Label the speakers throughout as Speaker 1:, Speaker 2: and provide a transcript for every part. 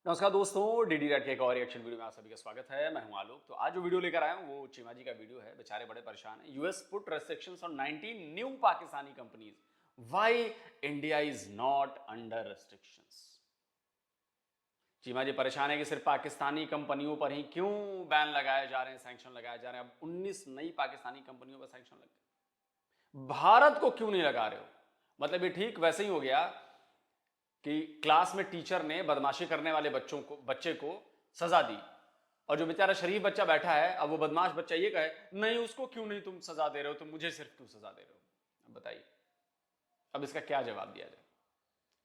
Speaker 1: नमस्कार दोस्तों, DD red के एक और रिएक्शन वीडियो में आप सभी का स्वागत है। मैं हूं आलोक। तो आज जो वीडियो लेकर आया हूं वो चीमा जी का वीडियो है। बेचारे बड़े परेशान हैं। US put restrictions on 19 new Pakistani companies, why India is not under restrictions. Cheema ji परेशान है कि सिर्फ पाकिस्तानी कंपनियों पर ही क्यों बैन लगाए जा रहे हैं, सैंक्शन लगाए जा रहे हैं। अब 19 नई पाकिस्तानी कंपनियों पर सैंक्शन लग गए, भारत को क्यों नहीं लगा रहे हो? मतलब ये ठीक वैसे ही हो गया कि क्लास में टीचर ने बदमाशी करने वाले बच्चे को सजा दी, और जो बेचारा शरीफ बच्चा बैठा है, अब वो बदमाश बच्चा ये कहे नहीं उसको क्यों नहीं तुम सजा दे रहे हो, तुम मुझे सिर्फ क्यों सजा दे रहे हो? अब बताइए, अब इसका क्या जवाब दिया जाए।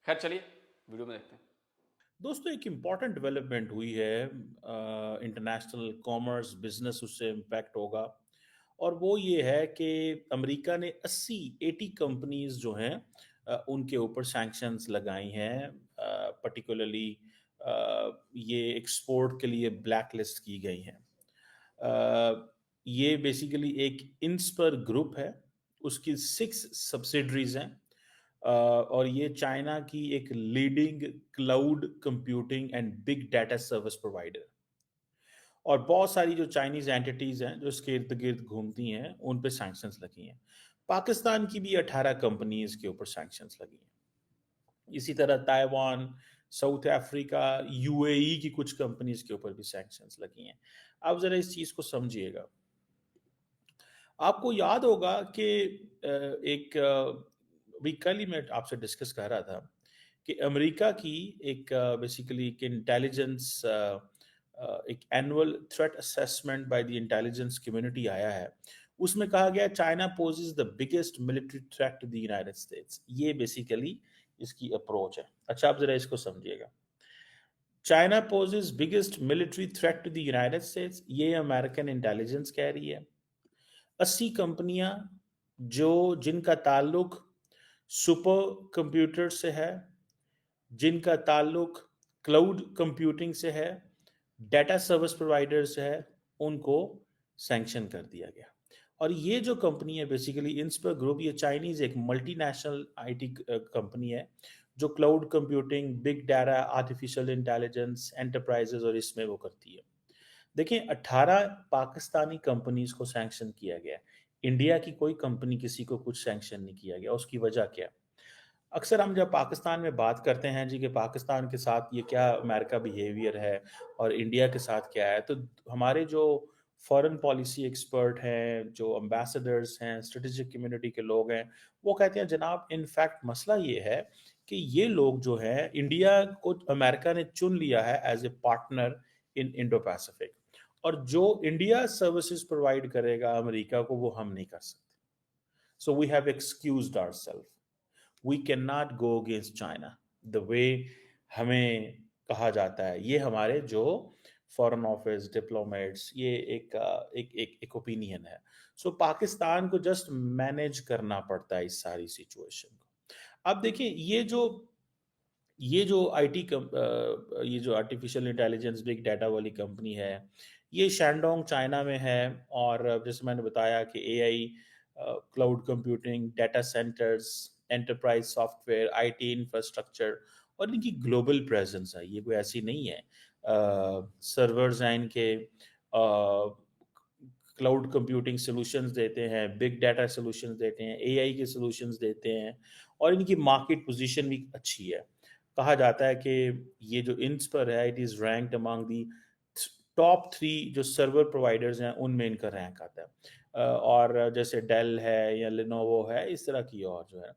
Speaker 1: खैर चलिए वीडियो में देखते हैं।
Speaker 2: दोस्तों एक इम्पॉर्टेंट डेवलपमेंट हुई है। इंटरनेशनल कॉमर्स बिजनेस उससे इम्पैक्ट होगा और वो ये है कि अमेरिका ने 80 कंपनीज जो हैं उनके ऊपर सैंक्शंस लगाई हैं। पर्टिकुलरली ये एक्सपोर्ट के लिए ब्लैक लिस्ट की गई हैं। ये बेसिकली एक इंस्पर ग्रुप है, उसकी 6 सब्सिडरीज हैं। और ये चाइना की एक leading cloud computing and big data service provider, और बहुत सारी जो चाइनीज एंटिटीज हैं जो इसके इर्द गिर्द घूमती हैं उन पे सैंक्शंस लगी हैं। पाकिस्तान की भी 18 कंपनीज के ऊपर सैंक्शंस लगी हैं। इसी तरह ताइवान, साउथ अफ्रीका, यूएई की कुछ कंपनीज के ऊपर भी सैंक्शंस लगी हैं। आप जरा इस चीज को समझिएगा। आपको याद होगा कि एक अभी कल ही मैं आपसे डिस्कस कर रहा था कि अमेरिका की एक बेसिकली एक इंटेलिजेंस एक annual threat assessment by the intelligence community आया है। उसमें कहा गया China poses the biggest military threat to the United States. ये बेसिकली इसकी अप्रोच है। अच्छा, आप जरा इसको समझिएगा। China poses biggest military threat to the United States, ये अमेरिकन इंटेलिजेंस कह रही है। 80 कंपनियां जो जिनका ताल्लुक सुपर कंप्यूटर से है, जिनका ताल्लुक क्लाउड कंप्यूटिंग से है, डेटा सर्विस प्रोवाइडर से है, उनको सैंक्शन कर दिया गया। और ये जो कंपनी है बेसिकली इंस्पर ग्रुप, ये चाइनीज एक मल्टीनेशनल आईटी कंपनी है जो cloud computing, big data, artificial intelligence, enterprises और इसमें वो करती है। देखिए 18 पाकिस्तानी कंपनीज को सैंक्शन किया गया। इंडिया की कोई कंपनी किसी को कुछ सैंक्शन नहीं किया गया। उसकी वजह क्या? अक्सर हम जब पाकिस्तान में बात करते हैं जी कि पाकिस्तान के साथ ये क्या अमेरिका बिहेवियर है और इंडिया के साथ क्या है, तो हमारे जो फॉरेन पॉलिसी एक्सपर्ट हैं, जो एम्बेसडर्स हैं, स्ट्रेटेजिक कम्युनिटी के लोग हैं, वो कहते हैं जनाब इनफैक्ट मसला ये है कि ये लोग जो हैं, इंडिया को अमेरिका ने चुन लिया है as a partner in Indo Pacific, और जो इंडिया सर्विसेज प्रोवाइड करेगा अमेरिका को वो हम नहीं कर सकते। So we have excused ourself. We can not go against China the way हमें कहा जाता है। ये हमारे जो फॉरेन ऑफिस डिप्लोमेट्स, ये एक ओपिनियन है। सो पाकिस्तान को जस्ट मैनेज करना पड़ता है इस सारी सिचुएशन को। अब देखिए ये जो ये जो आर्टिफिशियल इंटेलिजेंस बिग डाटा वाली कंपनी है, ये शैंडोंग चाइना में है। और जैसे मैंने बताया कि AI, cloud computing, data centres, enterprise software, IT infrastructure, और इनकी ग्लोबल प्रेजेंस है। ये कोई ऐसी नहीं है। सर्वर्स हैं इनके, क्लाउड कंप्यूटिंग सॉल्यूशंस देते हैं, बिग डाटा सॉल्यूशंस देते हैं, एआई के सॉल्यूशंस देते हैं, और इनकी मार्केट पोजीशन भी अच्छी है। कहा जाता है कि ये जो इंस्पर है, it is ranked among the top 3 जो सर्वर प्रोवाइडर्स हैं उनमें इनका रैंक आता है। और जैसे डेल है या लिनोवो है, इस तरह की और जो है,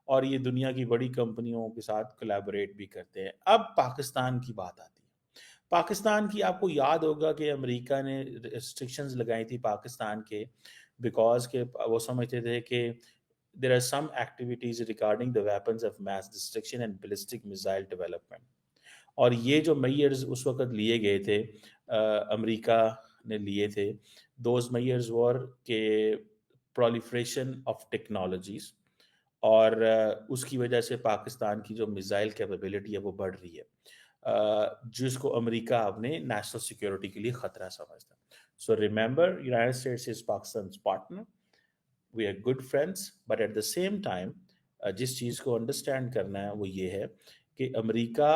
Speaker 2: और ये दुनिया की बड़ी कंपनियों के साथ कोलैबोरेट भी करते हैं। अब पाकिस्तान की बात आती है। पाकिस्तान की आपको याद होगा कि अमेरिका ने रिस्ट्रिक्शंस लगाई थी पाकिस्तान के, बिकॉज के वो समझते थे कि there are some activities regarding the weapons of mass destruction and ballistic missile development। और ये जो मेयर्स उस वक्त लिए गए थे, अमेरिका ने लिए थे, दोज मेयर्स वर के प्रोलिफरेशन ऑफ टेक्नोलॉजीज, और उसकी वजह से पाकिस्तान की जो मिसाइल कैपेबिलिटी है वो बढ़ रही है, जिसको अमेरिका अपने नेशनल सिक्योरिटी के लिए खतरा समझता है। So remember, United States is Pakistan partner, we are good friends, but at the same time जिस चीज़ को अंडरस्टैंड करना है वो ये है कि अमेरिका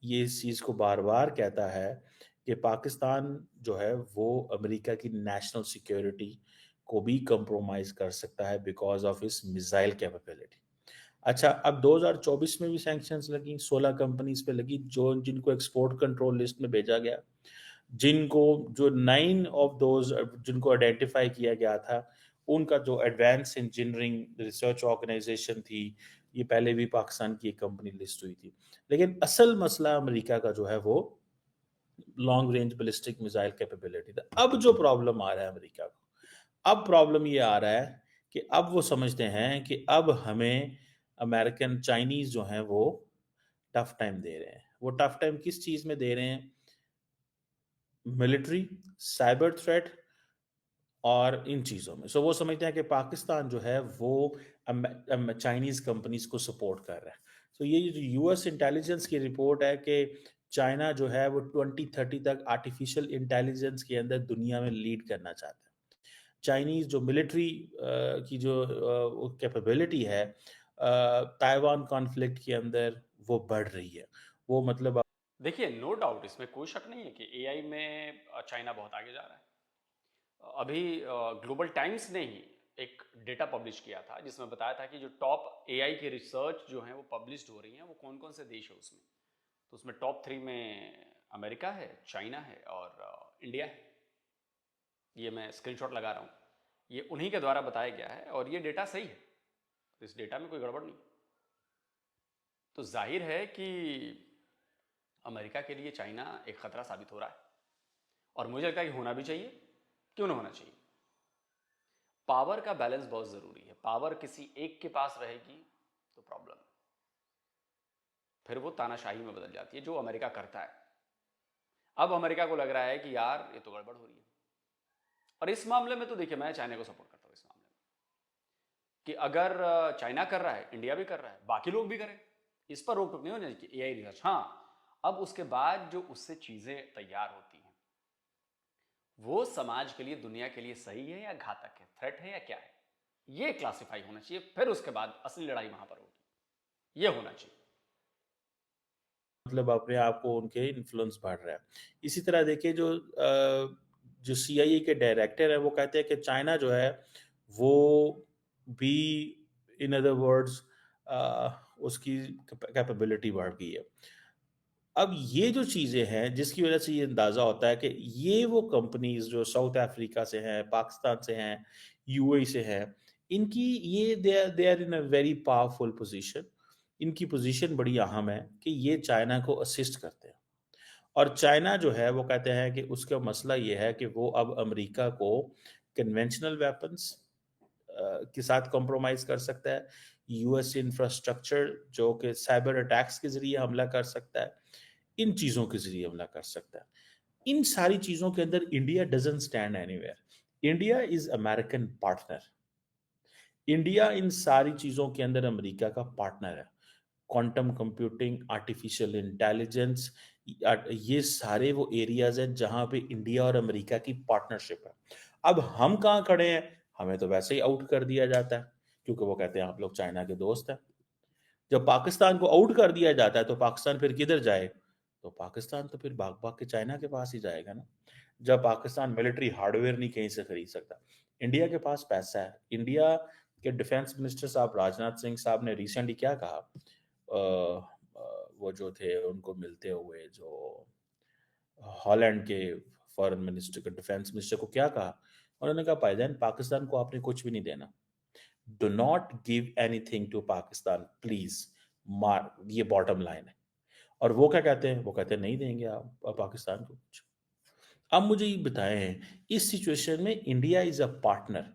Speaker 2: ये इस चीज़ को बार-बार कहता है कि पाकिस्तान जो है वो अमेरिका की नेशनल सिक्योरिटी को भी कंप्रोमाइज़ कर सकता है because of its missile capability. अच्छा, अब 2024 में भी सैंक्शंस लगी, 16 कंपनीज़ पे लगी जो जिनको एक्सपोर्ट कंट्रोल लिस्ट में भेजा गया। जिनको जो 9 ऑफ दोज़ जिनको आइडेंटिफ़ाई किया गया था, उनका जो एडवांस इंजीनियरिंग रिसर्च ऑर्गनाइज़ेशन थी, ये पहले भी पाकिस्तान की एक कंपनी लिस्ट हुई थी। लेकिन असल मसला अमेरिका का जो है वो long range ballistic missile capability था। अब जो प्रॉब्लम आ रहा है अमेरिका को, अब प्रॉब्लम ये आ रहा है कि अब वो समझते हैं कि अब हमें अमेरिकन चाइनीज़ जो हैं वो टफ टाइम दे रहे हैं। वो टफ टाइम किस चीज़ में दे रहे हैं? मिलिट्री, साइबर थ्रेट और इन चीज़ों में। सो वो समझते हैं कि पाकिस्तान जो है वो चाइनीज़ कंपनीज़ को सपोर्ट कर रहा है। सो ये जो यूएस इंटेलिजेंस की रिपोर्ट है कि चाइना जो है वो 2030 तक आर्टिफिशियल इंटेलिजेंस के अंदर दुनिया में लीड करना चाहता है। चाइनीज़ जो मिलिट्री की जो कैपेबिलिटी है ताइवान कॉन्फ्लिक्ट के अंदर वो बढ़ रही है। वो मतलब
Speaker 1: देखिए, नो डाउट इसमें कोई शक नहीं है कि एआई में चाइना बहुत आगे जा रहा है। अभी ग्लोबल टाइम्स ने ही एक डेटा पब्लिश किया था जिसमें बताया था कि जो टॉप एआई के रिसर्च जो हैं वो पब्लिश्ड हो रही हैं, वो कौन कौन से देश है उसमें। तो उसमें टॉप 3 में अमेरिका है, चाइना है और इंडिया है। ये मैं स्क्रीनशॉट लगा रहा हूँ। ये उन्हीं के द्वारा बताया गया है और ये डेटा सही है, तो इस डेटा में कोई गड़बड़ नहीं। तो जाहिर है कि अमेरिका के लिए चाइना एक खतरा साबित हो रहा है और मुझे लगता है कि होना भी चाहिए। क्यों ना होना चाहिए? पावर का बैलेंस बहुत जरूरी है। पावर किसी एक के पास रहेगी तो प्रॉब्लम, फिर वो तानाशाही में बदल जाती है, जो अमेरिका करता है। अब अमेरिका को लग रहा है कि यार ये तो गड़बड़ हो रही है। और इस मामले में तो देखिए, मैं चाइना को सपोर्ट करता हूँ इस मामले में, कि अगर चाइना कर रहा है, इंडिया भी कर रहा है, बाकी लोग भी करें, इस पर रोक टोक नहीं होनी चाहिए। एआई रिसर्च, हाँ, अब उसके बाद जो उससे चीजें तैयार होती हैं वो समाज के लिए, दुनिया के लिए सही है या घातक है, थ्रेट है या क्या है, ये क्लासिफाई होना चाहिए। फिर उसके बाद असली लड़ाई वहां पर होगी, ये होना चाहिए।
Speaker 2: मतलब अपने आप को उनके इन्फ्लुएंस बढ़ रहा है। इसी तरह देखिए जो सीआईए के डायरेक्टर है वो कहते हैं कि चाइना जो है वो भी इन अदर वर्ड्स उसकी कैपेबिलिटी बढ़ गई है। अब ये जो चीज़ें हैं जिसकी वजह से ये अंदाज़ा होता है कि ये वो कंपनीज़ जो साउथ अफ्रीका से हैं, पाकिस्तान से हैं, यूएई से हैं, इनकी ये they are in a very powerful position. इनकी पोज़ीशन बड़ी अहम है कि ये चाइना को असिस्ट करते हैं। और चाइना जो है वो कहते हैं कि उसका मसला ये है कि वो अब अमेरिका को कन्वेंशनल वेपन्स के साथ कॉम्प्रोमाइज़ कर सकता है। यूएस इंफ्रास्ट्रक्चर जो कि साइबर अटैक्स के ज़रिए हमला कर सकता है। इन चीज़ों के ज़रिए हमला कर सकता है। इन सारी चीज़ों के अंदर India doesn't stand anywhere. India is American partner. India in सारी चीज़ों के अंदर अमेरिका का पार्टनर है। क्वांटम कंप्यूटिंग, आर्टिफिशियल इंटेलिजेंस, ये सारे वो एरियाज़ हैं जहाँ पे इंडिया और अमेरिका की पार्टनरशिप है। अब हम कहाँ खड़े हैं? हमें तो वैसे ही आउट कर दिया जाता है, क्योंकि वो कहते हैं आप लोग चाइना के दोस्त हैं। जब पाकिस्तान को आउट कर दिया जाता है तो पाकिस्तान फिर किधर जाए? तो पाकिस्तान तो फिर भाग-भाग के चाइना के पास ही जाएगा ना। जब पाकिस्तान मिलिट्री हार्डवेयर नहीं कहीं से खरीद सकता। इंडिया के पास पैसा है। इंडिया के डिफेंस मिनिस्टर साहब राजनाथ सिंह साहब ने रिसेंटली क्या कहा? वो जो थे उनको मिलते हुए जो हॉलैंड के फॉरेन मिनिस्टर को, डिफेंस मिनिस्टर को क्या कहा? उन्होंने कहा भाईजान पाकिस्तान को आपने कुछ भी नहीं देना। Do not give anything to Pakistan please. मार ये बॉटम लाइन है। और वो क्या कहते हैं? वो कहते हैं नहीं देंगे आप पाकिस्तान को कुछ। अब मुझे ये बताएं, इस सिचुएशन में India is a partner.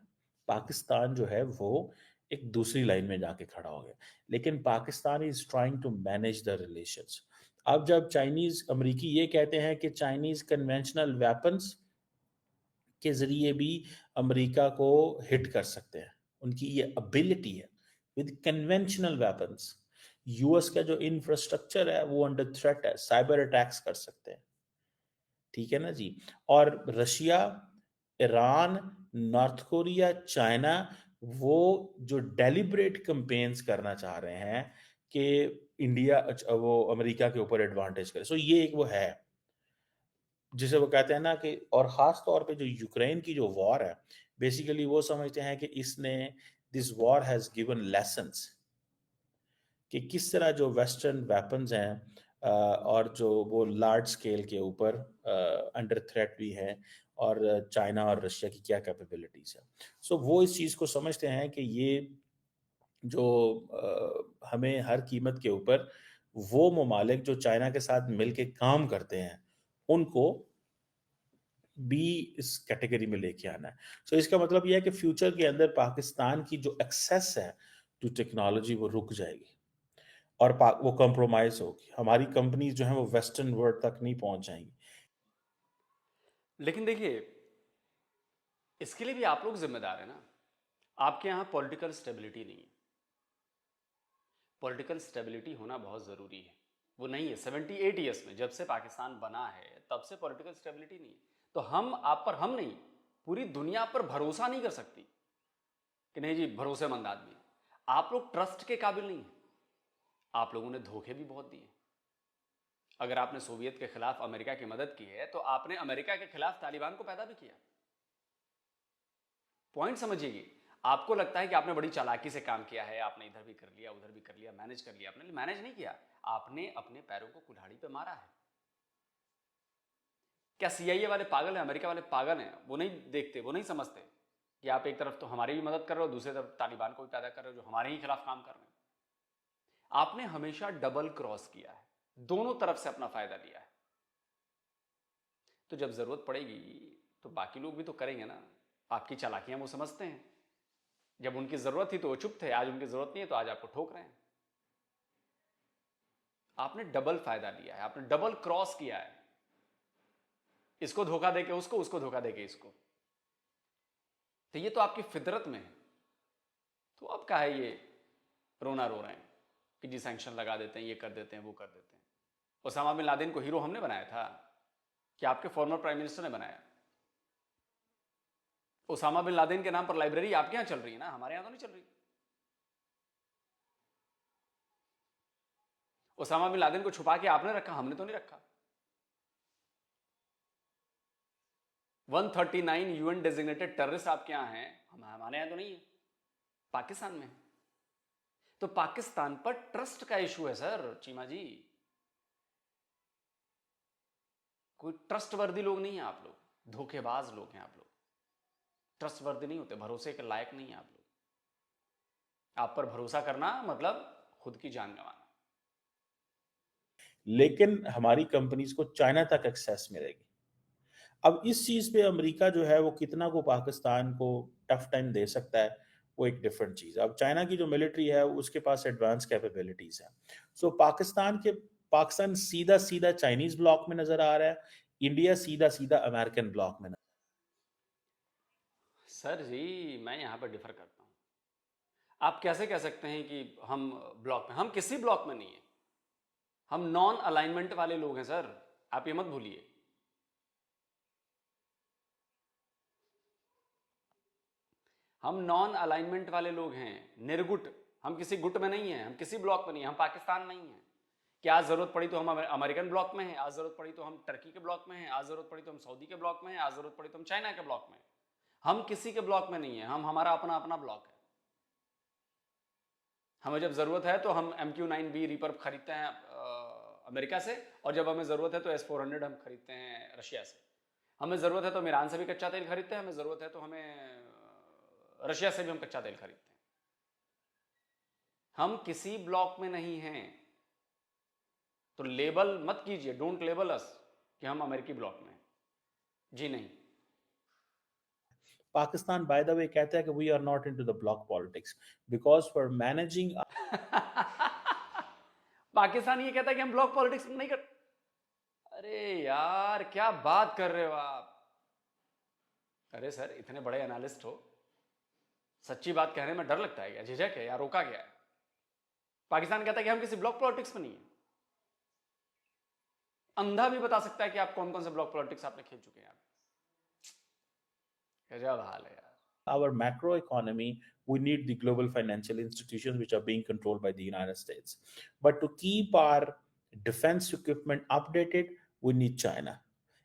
Speaker 2: Pakistan जो है वो एक दूसरी लाइन में जाके खड़ा हो गया, लेकिन Pakistan is trying to manage the relations. अब जब चाइनीज अमरीकी ये कहते हैं कि चाइनीज कन्वेंशनल वेपन्स के ज़रिए भी अमेरिका को हिट कर सकते हैं। उनकी ये एबिलिटी है विद कन्वेंशनल वेपन्स। यूएस का जो इंफ्रास्ट्रक्चर है वो अंडर थ्रेट है, साइबर अटैक्स कर सकते हैं। ठीक है ना जी? और Russia, Iran, north Korea, China वो जो डेलिब्रेट कैंपेन्स करना चाह रहे हैं कि इंडिया वो अमेरिका के ऊपर एडवांटेज करे। सो ये एक वो है, जिसे वो कहते हैं ना कि, और ख़ास तौर पे जो यूक्रेन की जो वॉर है, बेसिकली वो समझते हैं कि इसने, this war has given lessons कि किस तरह जो वेस्टर्न वेपन्स हैं और जो वो लार्ज स्केल के ऊपर अंडर थ्रेट भी हैं, और चाइना और रशिया की क्या कैपेबिलिटीज़ है। सो वो इस चीज़ को समझते हैं कि ये जो हमें हर कीमत के ऊपर वो ममालिक जो चाइना के साथ मिल के काम करते हैं, उनको भी इस कैटेगरी में लेके आना है। सो इसका मतलब ये है कि फ्यूचर के अंदर पाकिस्तान की जो एक्सेस है टू टेक्नोलॉजी वो रुक जाएगी, और वो कंप्रोमाइज़ होगी। हमारी कंपनीज़ जो हैं वो वेस्टर्न वर्ल्ड तक नहीं पहुँच जाएँगी।
Speaker 1: लेकिन देखिए, इसके लिए भी आप लोग जिम्मेदार हैं ना। आपके यहाँ पॉलिटिकल स्टेबिलिटी नहीं है। पॉलिटिकल स्टेबिलिटी होना बहुत ज़रूरी है। वो नहीं है। 78 ईयर्स में, जब से पाकिस्तान बना है, तब से पॉलिटिकल स्टेबिलिटी नहीं है। तो हम आप पर, हम नहीं, पूरी दुनिया पर भरोसा नहीं कर सकती कि नहीं जी भरोसेमंद आदमी है। आप लोग ट्रस्ट के काबिल नहीं हैं। आप लोगों ने धोखे भी बहुत दिए। अगर आपने सोवियत के खिलाफ अमेरिका की मदद की है, तो आपने अमेरिका के खिलाफ तालिबान को पैदा भी किया। पॉइंट समझिएगी। आपको लगता है कि आपने बड़ी चालाकी से काम किया है, आपने इधर भी कर लिया, उधर भी कर लिया, मैनेज कर लिया। आपने मैनेज नहीं किया, आपने अपने पैरों को कुल्हाड़ी पे मारा है। क्या सीआईए वाले पागल हैं, अमेरिका वाले पागल हैं? वो नहीं देखते, वो नहीं समझते कि आप एक तरफ तो हमारी भी मदद कर रहे हो, दूसरी तरफ तालिबान को भी पैदा कर रहे हो जो हमारे ही खिलाफ काम कर रहे हैं। आपने हमेशा डबल क्रॉस किया है, दोनों तरफ से अपना फायदा लिया है। तो जब जरूरत पड़ेगी तो बाकी लोग भी तो करेंगे ना। आपकी चालाकियां वो समझते हैं। जब उनकी जरूरत थी तो वो चुप थे, आज उनकी जरूरत नहीं है तो आज आपको ठोक रहे हैं। आपने डबल फायदा लिया है, आपने डबल क्रॉस किया है। इसको धोखा देके उसको, उसको धोखा देके इसको। तो ये तो आपकी फितरत में है। तो अब क्या है ये रोना रो रहे हैं कि जी सैंक्शन लगा देते हैं, ये कर देते हैं, वो कर देते हैं। ओसामा बिन लादेन को हीरो हमने बनाया था कि आपके फॉर्मर प्राइम मिनिस्टर ने बनाया? ओसामा बिन लादेन के नाम पर लाइब्रेरी आपके यहां चल रही है ना, हमारे यहां तो नहीं चल रही। ओसामा बिन लादेन को छुपा के आपने रखा, हमने तो नहीं रखा। 139 यूएन डेजिग्नेटेड टेररिस्ट आपके यहां हैं, हमारे यहां तो नहीं है, पाकिस्तान में। तो पाकिस्तान पर ट्रस्ट का इशू है सर चीमा जी। कोई ट्रस्टवर्दी लोग नहीं है आप लोग, धोखेबाज लोग हैं आप लोग। ट्रस्टवर्दी नहीं होते, भरोसे के लायक नहीं है आप लोग। आप पर भरोसा करना मतलब खुद की जान गंवाना।
Speaker 2: लेकिन हमारी कंपनीज़ को चाइना तक एक्सेस मिलेगी। अब इस चीज़ पे अमेरिका जो है वो कितना को पाकिस्तान को टफ टाइम दे सकता है, वो एक डिफरेंट चीज़ है। अब चाइना की जो मिलिट्री है उसके पास एडवांस कैपेबिलिटीज़ हैं। सो पाकिस्तान सीधा-सीधा चाइनीज़ ब्लॉक में नज़र आ रहा है, इंडिया सीधा-सीधा अमेरिकन ब्लॉक में।
Speaker 1: सर जी मैं यहां पर डिफर करता हूं। आप कैसे कह सकते हैं कि हम ब्लॉक में? हम किसी ब्लॉक में नहीं है। हम नॉन अलाइनमेंट वाले लोग हैं सर, आप ये मत भूलिए। हम नॉन अलाइनमेंट वाले लोग हैं, निर्गुट। हम किसी गुट में नहीं है, हम किसी ब्लॉक में नहीं है, हम पाकिस्तान नहीं है। कि आज जरूरत पड़ी तो हम अमेरिकन ब्लॉक में हैं, आज जरूरत पड़ी तो हम टर्की के ब्लॉक में हैं, आज जरूरत पड़ी तो हम सऊदी के ब्लॉक में हैं, आज जरूरत पड़ी तो हम चाइना के ब्लॉक में हैं। हम किसी के ब्लॉक में नहीं है, हम हमारा अपना अपना ब्लॉक है। हमें जब जरूरत है तो हम MQ-9B रीपर खरीदते हैं अमेरिका से, और जब हमें जरूरत है तो S-400 हम खरीदते हैं रशिया से। हमें जरूरत है तो हम ईरान से भी कच्चा तेल खरीदते हैं, हमें जरूरत है तो हमें रशिया से भी हम कच्चा तेल खरीदते हैं। हम किसी ब्लॉक में नहीं हैं। तो लेबल मत कीजिए, डोंट लेबल अस कि हम अमेरिकी ब्लॉक में हैं। जी नहीं।
Speaker 2: पाकिस्तान बाय द वे कहता है कि we are not into the block politics because for managing.
Speaker 1: Pakistan ये कहता है कि हम ब्लॉक पॉलिटिक्स नहीं कर। अरे यार क्या बात कर रहे हो आप? अरे सर इतने बड़े एनालिस्ट हो, सच्ची बात कहने में डर लगता है क्या? झिझक है या रोका गया है? पाकिस्तान कहता है कि हम किसी ब्लॉक पॉलिटिक्स में नहीं है। अंधा भी बता सकता है कि आप कौन कौन से ब्लॉक पॉलिटिक्स आपने खेल चुके हैं। गजब हाल है यार।
Speaker 2: our macro economy, we need the global financial institutions which are being controlled by the United States. But to keep our defense equipment updated, we need China.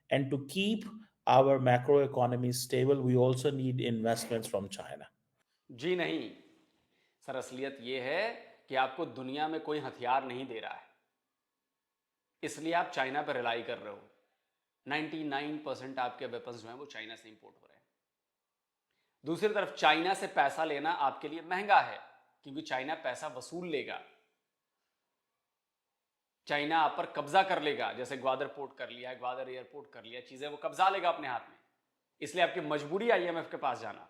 Speaker 2: And to keep our macro economy stable, we also need investments from China.
Speaker 1: जी नहीं sir, असलियत ये है कि आपको दुनिया में कोई हथियार नहीं दे रहा है, इसलिए आप चाइना पर रिलाई कर रहे हो। 99% आपके वेपन्स जो हैं वो चाइना से इंपोर्ट हो रहे हैं। दूसरी तरफ चाइना से पैसा लेना आपके लिए महंगा है, क्योंकि चाइना पैसा वसूल लेगा, चाइना आप पर कब्जा कर लेगा। जैसे ग्वादर पोर्ट कर लिया, ग्वादर एयरपोर्ट कर लिया, चीजें वो कब्जा लेगा अपने हाथ में। इसलिए आपकी मजबूरी आईएमएफ के पास जाना,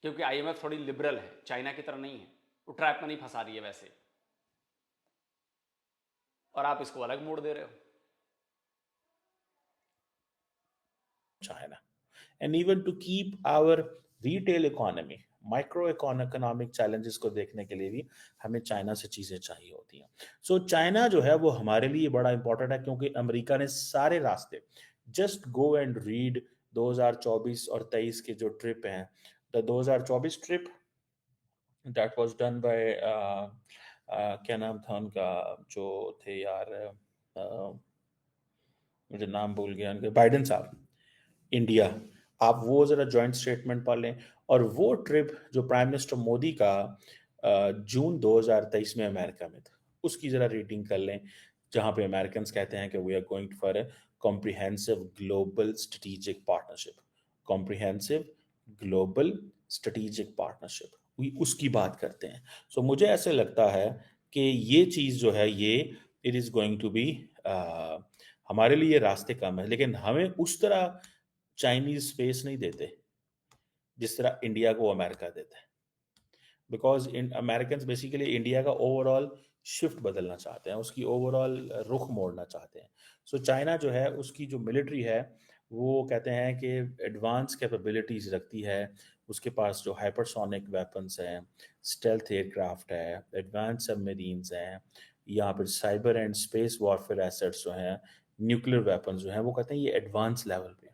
Speaker 1: क्योंकि आईएमएफ थोड़ी लिबरल है, चाइना की तरह नहीं है, वो ट्रैप में नहीं फंसा रही है वैसे, और आप इसको अलग मोड़ दे रहे हो।
Speaker 2: China. And even to keep our retail economy, micro economic challenges को देखने के लिए भी हमें चाइना से चीज़ें चाहिए होती हैं। सो चाइना जो है वो हमारे लिए बड़ा इंपॉर्टेंट है, क्योंकि अमेरिका ने सारे रास्ते, जस्ट गो एंड रीड 2024 और 23 के जो ट्रिप हैं, the 2024 trip that was done by क्या नाम था उनका जो थे यार, मुझे नाम भूल गया उनके, बाइडेन साहब, इंडिया। आप वो ज़रा जॉइंट स्टेटमेंट पढ़ लें। और वो ट्रिप जो प्राइम मिनिस्टर मोदी का जून 2023 में अमेरिका में था, उसकी ज़रा रीडिंग कर लें, जहाँ पे अमेरिकन कहते हैं कि we are going for a comprehensive global strategic partnership, comprehensive global strategic partnership, उसकी बात करते हैं। सो मुझे ऐसे लगता है कि ये चीज़ जो है ये it is going to be, हमारे लिए रास्ते कम है, लेकिन हमें उस तरह चाइनीज स्पेस नहीं देते जिस तरह इंडिया को अमेरिका देता है, because in American basically India का ओवरऑल शिफ्ट बदलना चाहते हैं, उसकी ओवरऑल रुख मोड़ना चाहते हैं। सो चाइना जो है उसकी जो मिलिट्री है वो कहते हैं कि एडवांस कैपेबिलिटीज रखती है, उसके पास जो हाइपरसोनिक वेपन्स हैं, स्टेल्थ एयरक्राफ्ट है, एडवांस सबमरीन्स हैं, यहाँ पर cyber and space warfare assets जो हैं, न्यूक्लियर वेपन्स जो हैं, वो कहते हैं ये एडवांस लेवल पे।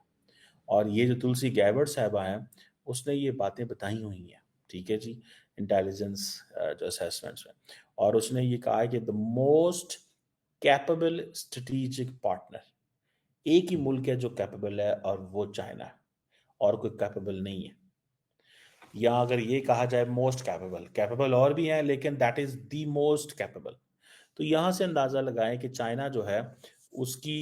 Speaker 2: और ये जो तुलसी गैबर्ट साहबा हैं उसने ये बातें बताई हुई हैं, ठीक है जी, इंटेलिजेंस जो असेसमेंट्स में, और उसने ये कहा है कि the most capable strategic partner, एक ही मुल्क है जो कैपेबल है और वो चाइना है, और कोई कैपेबल नहीं है। या अगर ये कहा जाए मोस्ट कैपेबल, कैपेबल और भी हैं लेकिन that is the most capable. तो यहाँ से अंदाज़ा लगाएं कि चाइना जो है उसकी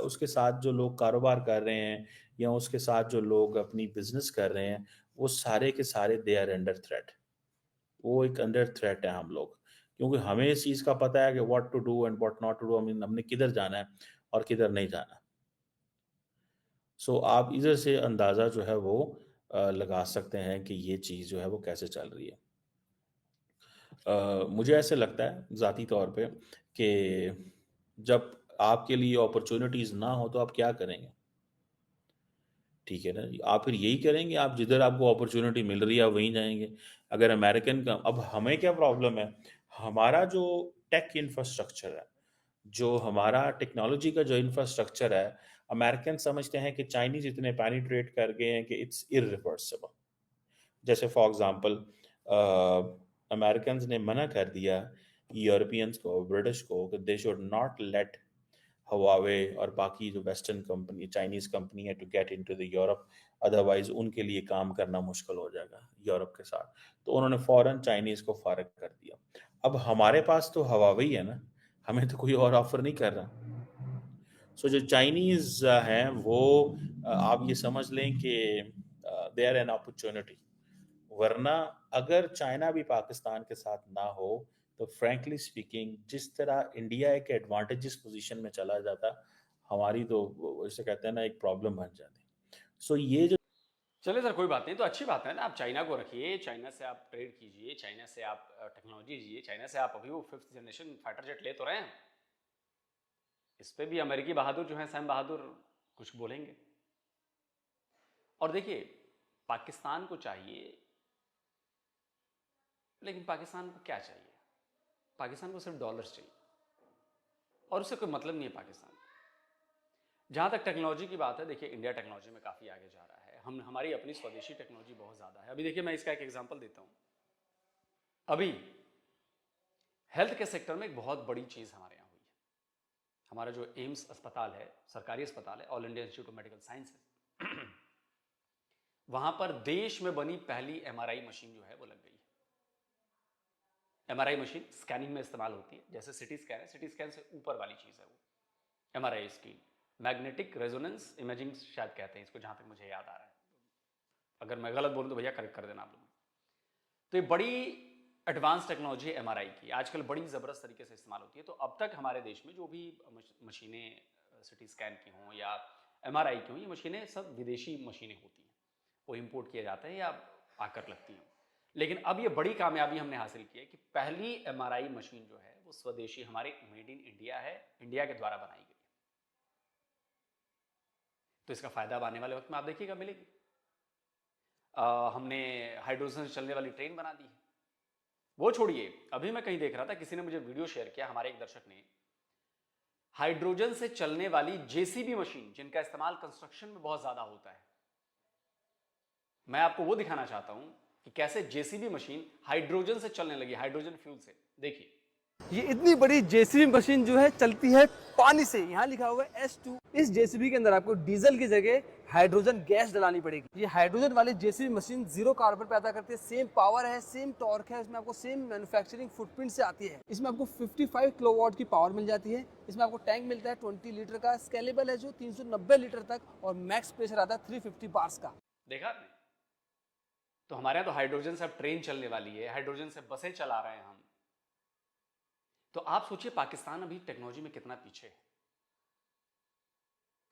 Speaker 2: उसके साथ जो लोग कारोबार कर रहे हैं या उसके साथ जो लोग अपनी बिजनेस कर रहे हैं, वो सारे के सारे दे आर अंडर थ्रेट। वो एक अंडर थ्रेट है हम लोग, क्योंकि हमें इस चीज़ का पता है कि what to do and what not to do, हमने किधर जाना है और किधर नहीं जाना। सो आप इधर से अंदाज़ा जो है वो लगा सकते हैं कि ये चीज़ जो है वो कैसे चल रही है। मुझे ऐसे लगता है ज़ाती तौर पे कि जब आपके लिए अपॉर्चुनिटीज़ ना हो तो आप क्या करेंगे? ठीक है ना? आप फिर यही करेंगे, आप जिधर आपको अपॉर्चुनिटी मिल रही है आप वहीं जाएँगे। अगर अमेरिकन का, अब हमें क्या प्रॉब्लम है, हमारा जो टेक इंफ्रास्ट्रक्चर है, जो हमारा टेक्नोलॉजी का जो इंफ्रास्ट्रक्चर है, अमेरिकन समझते हैं कि चाइनीज़ इतने पेनिट्रेट कर गए हैं कि इट्स इर्रिवर्सिबल। जैसे फॉर एग्जांपल अमेरिकन्स ने मना कर दिया यूरोपियंस को, ब्रिटिश को, कि they should not let Huawei और बाकी जो वेस्टर्न कंपनी, चाइनीज कंपनी है, to get into the Europe, otherwise उनके लिए काम करना मुश्किल हो जाएगा यूरोप के साथ। तो उन्होंने फौरन चाइनीज को फारग कर दिया। अब हमारे पास तो हवावे ही है ना, हमें तो कोई और ऑफर नहीं कर रहा। सो जो चाइनीज हैं वो आप ये समझ लें कि दे आर एन अपॉर्चुनिटी। वरना अगर चाइना भी पाकिस्तान के साथ ना हो तो फ्रैंकली स्पीकिंग जिस तरह इंडिया एक एडवांटेजेस पोजीशन में चला जाता, हमारी तो जैसे कहते हैं ना एक प्रॉब्लम बन जाती। सो ये जो
Speaker 1: चलिए सर, कोई बात नहीं, तो अच्छी बात है ना, आप चाइना को रखिए, चाइना से आप ट्रेड कीजिए, चाइना से आप टेक्नोलॉजी लीजिए, चाइना से आप अभी वो 5th जनरेशन फाइटर जेट ले तो रहे हैं। इस पे भी अमेरिकी बहादुर जो हैं, सैम बहादुर, कुछ बोलेंगे। और देखिए, पाकिस्तान को चाहिए, लेकिन पाकिस्तान को क्या चाहिए? पाकिस्तान को सिर्फ डॉलर्स चाहिए, और उससे कोई मतलब नहीं है पाकिस्तान को। जहाँ तक टेक्नोलॉजी की बात है, देखिए इंडिया टेक्नोलॉजी में काफ़ी आगे जा रहा है। है, हम हमारी अपनी स्वदेशी टेक्नोलॉजी बहुत ज़्यादा है। अभी देखिए मैं इसका एक एग्जांपल देता हूँ। अभी हेल्थ के सेक्टर में एक बहुत बड़ी चीज़ हमारे यहाँ हुई है। हमारा जो एम्स अस्पताल है, सरकारी अस्पताल है, all India institute of medical sciences, वहाँ पर देश में बनी पहली MRI मशीन जो है वो लग गई है। MRI मशीन स्कैनिंग में इस्तेमाल होती है, जैसे सिटी स्कैन है, सिटी स्कैन से ऊपर वाली चीज़ है वो MRI scan, magnetic resonance imaging शायद कहते हैं इसको, जहाँ तक मुझे याद आ रहा है। अगर मैं गलत बोलूँ तो भैया करेक्ट कर देना आप लोग। तो ये बड़ी एडवांस टेक्नोलॉजी MRI की आजकल बड़ी ज़बरदस्त तरीके से इस्तेमाल होती है। तो अब तक हमारे देश में जो भी मशीनें सिटी स्कैन की हों या MRI की हों, ये मशीनें सब विदेशी मशीनें होती हैं, वो इंपोर्ट किया जाता है या आकर लगती हैं। लेकिन अब ये बड़ी कामयाबी हमने हासिल की है कि पहली MRI मशीन जो है वो स्वदेशी हमारे मेड इन इंडिया है, इंडिया के द्वारा बनाई गई है। तो इसका फायदा अब आने वाले वक्त में आप देखिएगा मिलेगी। हमने हाइड्रोजन से चलने वाली ट्रेन बना दी है। वो छोड़िए, अभी मैं कहीं देख रहा था, किसी ने मुझे वीडियो शेयर किया, हमारे एक दर्शक ने, हाइड्रोजन से चलने वाली JCB मशीन, जिनका इस्तेमाल कंस्ट्रक्शन में बहुत ज्यादा होता है। मैं आपको वो दिखाना चाहता हूं कि कैसे JCB मशीन हाइड्रोजन से चलने लगी, हाइड्रोजन फ्यूल से। देखिए,
Speaker 3: ये इतनी बड़ी JCB मशीन जो है चलती है पानी से। यहाँ लिखा हुआ है S2। इस JCB के अंदर आपको डीजल की जगह हाइड्रोजन गैस डलानी पड़ेगी। ये हाइड्रोजन वाली JCB मशीन जीरो कार्बन पैदा करती है, सेम पावर है, सेम टॉर्क है, इसमें आपको सेम मैन्युफैक्चरिंग फुटप्रिंट से आती है। इसमें आपको 55 किलोवाट की पावर मिल जाती है। इसमें आपको टैंक मिलता है 20 लीटर का, स्केलेबल है जो 390 लीटर तक, और मैक्स प्रेशर आता है 350 बार्स का।
Speaker 1: देखा आपने? तो हमारे यहाँ तो हाइड्रोजन से अब ट्रेन चलने वाली है, हाइड्रोजन से बसें चला रहे हैं हम। तो आप सोचिए पाकिस्तान अभी टेक्नोलॉजी में कितना पीछे है,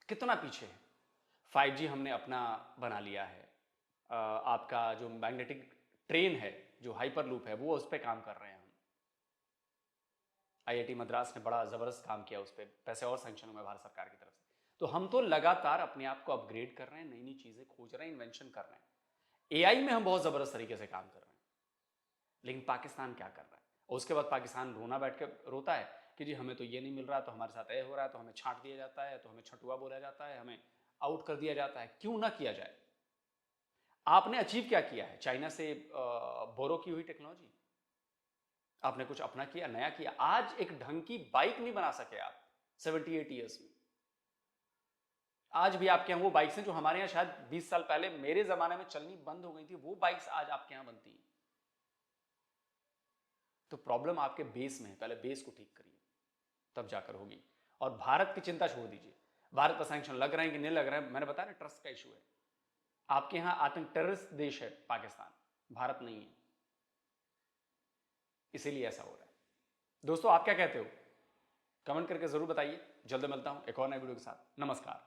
Speaker 1: कितना पीछे है। 5G हमने अपना बना लिया है। आपका जो मैग्नेटिक ट्रेन है, जो हाइपर लूप है, वो उस पर काम कर रहे हैं हम। IIT मद्रास ने बड़ा जबरदस्त काम किया उस पर, पैसे और सैंक्शन हुए भारत सरकार की तरफ से। तो हम तो लगातार अपने आप को अपग्रेड कर रहे हैं, नई नई चीजें खोज रहे हैं, इन्वेंशन कर रहे हैं। AI में हम बहुत जबरदस्त तरीके से काम कर रहे हैं। लेकिन पाकिस्तान क्या कर रहा है? और उसके बाद पाकिस्तान बैठ के रोता है कि जी हमें तो ये नहीं मिल रहा, तो हमारे साथ ये हो रहा है, तो हमें छांट दिया जाता है, तो हमें छटुआ बोला जाता है, हमें आउट कर दिया जाता है। क्यों ना किया जाए? आपने अचीव क्या किया है? चाइना से बोरो की हुई टेक्नोलॉजी, आपने कुछ अपना किया, नया किया। आज एक ढंग की बाइक नहीं बना सके आप 78 ईयर्स में। आज भी आपके यहाँ वो बाइक्स हैं जो हमारे यहाँ शायद 20 साल पहले मेरे जमाने में चलनी बंद हो गई थी, वो बाइक्स आज आपके यहाँ बनती हैं। तो प्रॉब्लम आपके बेस में है, पहले बेस को ठीक करिए, तब जाकर होगी। और भारत की चिंता छोड़ दीजिए, भारत पर सैंक्शन लग रहे हैं कि नहीं लग रहे हैं, मैंने बताया ना, ट्रस्ट का इशू है। आपके यहाँ आतंक टेररिस्ट देश है पाकिस्तान, भारत नहीं है, इसीलिए ऐसा हो रहा है। दोस्तों आप क्या कहते हो? कमेंट करके जरूर बताइए। जल्द मिलता हूं एक और नए वीडियो के साथ। नमस्कार,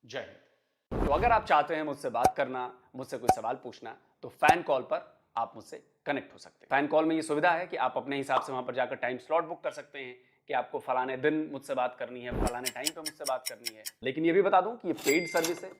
Speaker 1: जय हिंद। तो अगर आप चाहते हैं मुझसे बात करना, मुझसे कोई सवाल पूछना, तो फैन कॉल पर आप मुझसे कनेक्ट हो सकते हैं। फैन कॉल में ये सुविधा है कि आप अपने हिसाब से वहां पर जाकर टाइम स्लॉट बुक कर सकते हैं कि आपको फलाने दिन मुझसे बात करनी है, फलाने टाइम पे मुझसे बात करनी है। लेकिन ये भी बता दूं कि ये पेड सर्विस है,